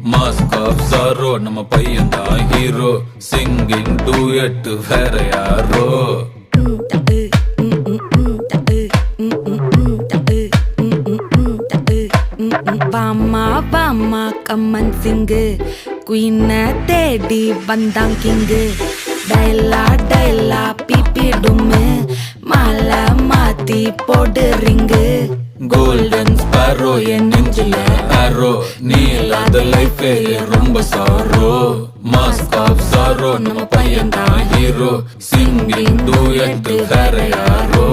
mask of sorrow நம்ம பையன் தான் ஹீரோ சிங்கிங் டூயட் வேற யாரோ பாமா பாமா கம்மன் சிங்கு குயின தேடி வந்தான் கிங்கு டைலா டைலா பிபி டும்மு மாலை மாத்தி போடு ரிங்கு கோல்டன் ஸ்பாரோ என் நெஞ்சில ஆரோ நீ இல்லாத லைஃபே ரொம்ப சாரோ மாஸ்க் ஆஃப் சாரோ நம்ம பையன் தான் ஹீரோ சிங்கிங் டூயட் வேற யாரோ